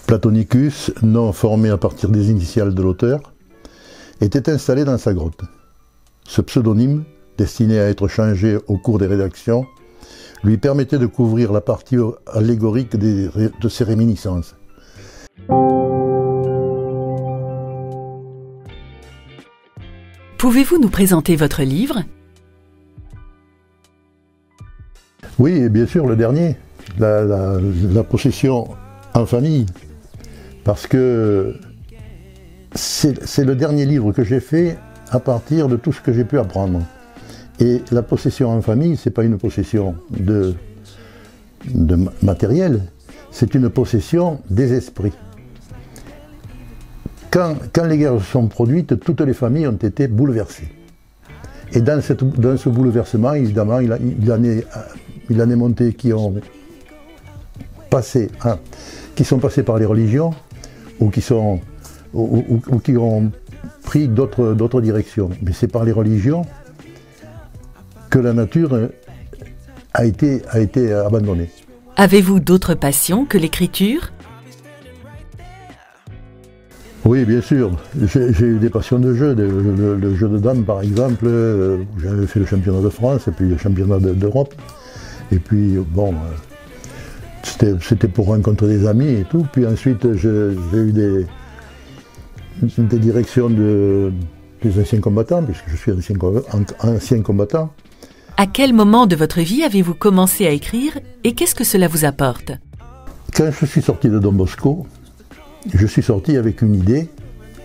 Platonicus, nom formé à partir des initiales de l'auteur, était installé dans sa grotte. Ce pseudonyme, destiné à être changé au cours des rédactions, lui permettait de couvrir la partie allégorique de ses réminiscences. Pouvez-vous nous présenter votre livre? Oui, bien sûr, le dernier, la possession en famille, parce que c'est le dernier livre que j'ai fait à partir de tout ce que j'ai pu apprendre. Et la possession en famille, ce n'est pas une possession de matériel, c'est une possession des esprits. Quand les guerres sont produites, toutes les familles ont été bouleversées. Et dans ce bouleversement, évidemment, il en est monté qui sont passés par les religions ou qui ont pris d'autres directions. Mais c'est par les religions que la nature a été abandonnée. Avez-vous d'autres passions que l'écriture? Oui, bien sûr. J'ai eu des passions de jeu. Le jeu de dames, par exemple. J'avais fait le championnat de France et puis le championnat d'Europe. Et puis, bon, c'était pour rencontrer des amis et tout. Puis ensuite, j'ai eu des directions des anciens combattants, puisque je suis ancien combattant. À quel moment de votre vie avez-vous commencé à écrire et qu'est-ce que cela vous apporte? Quand je suis sorti de Don Bosco, je suis sorti avec une idée,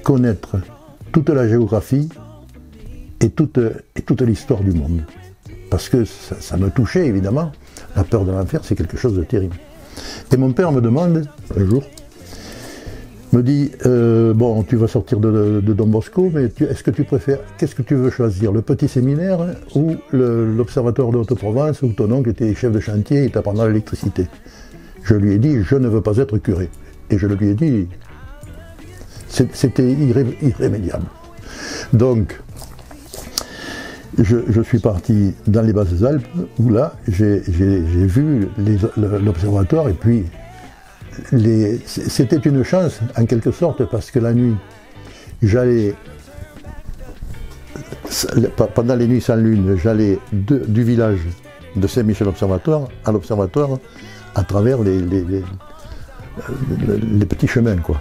connaître toute la géographie et toute l'histoire du monde. Parce que ça me touchait évidemment. La peur de l'enfer, c'est quelque chose de terrible. Et mon père me demande, un jour, me dit, bon, tu vas sortir de Don Bosco, mais est-ce que tu préfères, qu'est-ce que tu veux choisir, le petit séminaire ou l'observatoire de Haute-Provence où ton oncle était chef de chantier et t'apprendra l'électricité? Je lui ai dit, je ne veux pas être curé. Et je lui ai dit, c'était irrémédiable. Donc, je suis parti dans les Basses-Alpes, où là, j'ai vu l'observatoire, et puis, c'était une chance, en quelque sorte, parce que la nuit, j'allais, pendant les nuits sans lune, j'allais du village de Saint-Michel-Observatoire à l'observatoire à travers les petits chemins, quoi.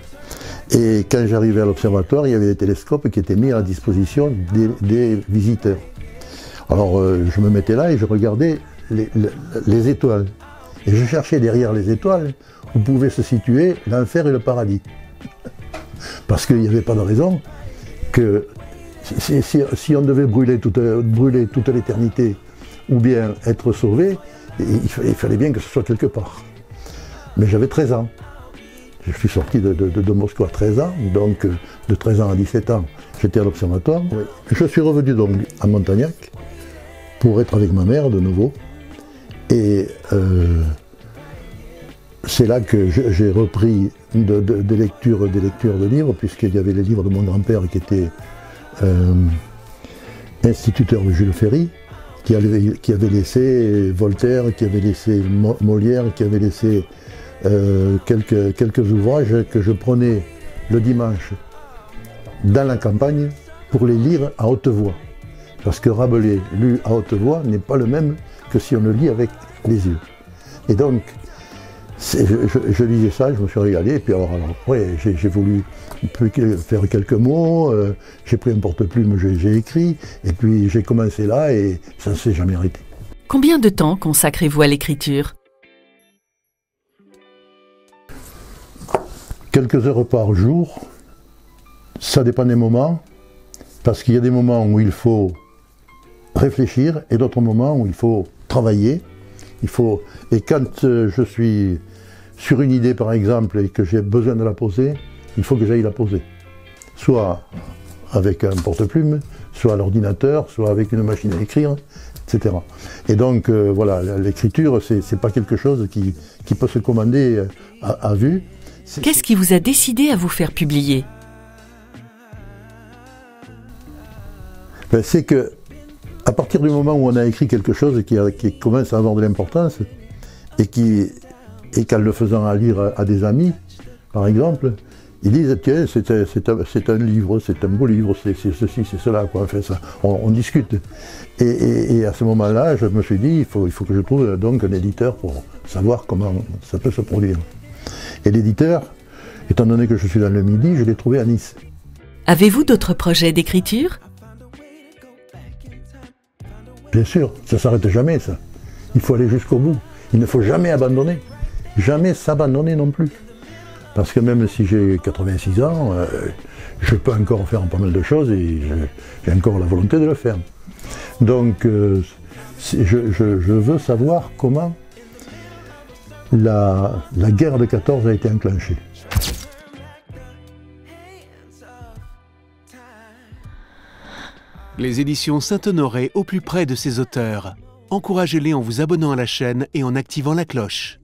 Et quand j'arrivais à l'observatoire, il y avait des télescopes qui étaient mis à la disposition des visiteurs. Alors je me mettais là et je regardais les étoiles. Et je cherchais derrière les étoiles où pouvait se situer l'enfer et le paradis. Parce qu'il n'y avait pas de raison que si on devait brûler toute l'éternité ou bien être sauvé, il fallait bien que ce soit quelque part. Mais j'avais 13 ans. Je suis sorti de Moscou à 13 ans, donc de 13 ans à 17 ans, j'étais à l'observatoire. Oui. Je suis revenu donc à Montagnac pour être avec ma mère de nouveau. Et c'est là que j'ai repris des lectures de livres, puisqu'il y avait les livres de mon grand-père qui était instituteur de Jules Ferry, qui avait laissé Voltaire, qui avait laissé Molière, qui avait laissé quelques ouvrages que je prenais le dimanche dans la campagne pour les lire à haute voix. Parce que Rabelais, lu à haute voix, n'est pas le même que si on le lit avec les yeux. Et donc, je lisais ça, je me suis régalé, et puis alors après, j'ai voulu faire quelques mots, j'ai pris un porte-plume, j'ai écrit, et puis j'ai commencé là, et ça ne s'est jamais arrêté. Combien de temps consacrez-vous à l'écriture? Quelques heures par jour, ça dépend des moments, parce qu'il y a des moments où il faut réfléchir et d'autres moments où il faut travailler. Et quand je suis sur une idée par exemple et que j'ai besoin de la poser, il faut que j'aille la poser. Soit avec un porte-plume, soit à l'ordinateur, soit avec une machine à écrire, etc. Et donc voilà, l'écriture, c'est pas quelque chose qui peut se commander à vue. Qu'est-ce qui vous a décidé à vous faire publier? C'est que, à partir du moment où on a écrit quelque chose qui commence à avoir de l'importance, et qu'en le faisant à lire à des amis, par exemple, ils disent tiens, c'est un livre, c'est un beau livre, c'est ceci, c'est cela, quoi. Enfin, ça, on discute. Et à ce moment-là, je me suis dit, il faut que je trouve donc un éditeur pour savoir comment ça peut se produire. Et l'éditeur, étant donné que je suis dans le Midi, je l'ai trouvé à Nice. Avez-vous d'autres projets d'écriture? Bien sûr, ça ne s'arrête jamais, ça. Il faut aller jusqu'au bout. Il ne faut jamais abandonner. Jamais s'abandonner non plus. Parce que même si j'ai 86 ans, je peux encore faire pas mal de choses et j'ai encore la volonté de le faire. Donc, je veux savoir comment la guerre de 14 a été enclenchée. Les éditions Saint-Honoré au plus près de ses auteurs. Encouragez-les en vous abonnant à la chaîne et en activant la cloche.